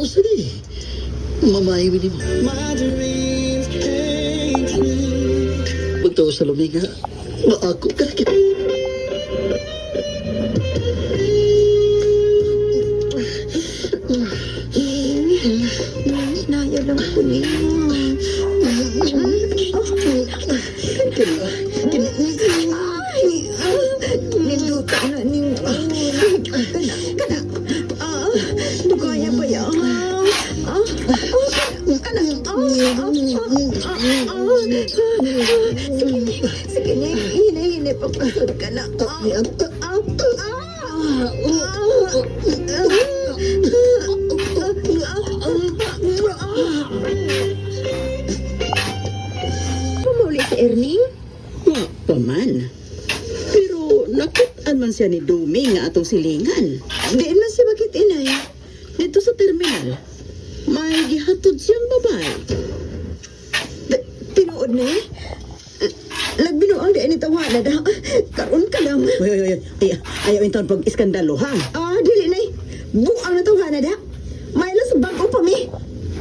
sige. Mamahay mo mo. Pagtawa sa lumiga, maako ka na. Naya lang po niya. Niluta na niyo. Kana. Dugaya pa yan. Sige na, hinahinay pa pasod ka na. Pumuli si Erning? Wa pa man. Pero nakitaan man siya ni Dumi nga atong silingan. Diin man siya bakit inay. Dito sa terminal, may gihatod siyang babae. Tinuod na eh. Lagbinuang di ini tawa na da. Karon ka lang. Ay, ayaw yung taon pag-iskandalo, ha? Dili na eh. Buang na tawa na da. May lang sa bago pa mi.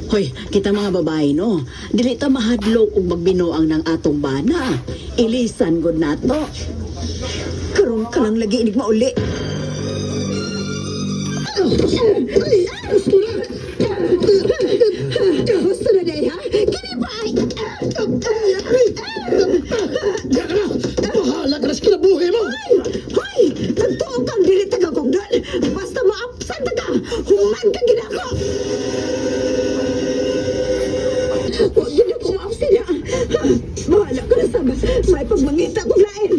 Hoy, kita mga babae, no? Dili ta mahadlok ug magbinuang ng atong bana. Ilisan gud nato. Karon ka lang lagi inig mauli. Gusto na dahil ha? Kini ba ay? Bahala ka na sa kinabuhi mo. Hoy! Nagtuong kang dili taga-kugdol. Basta maapsan ta ka. Human ka ginako. Huwag yun ako maapsin ha. Bahala ka na sa may pagmangita kong lain.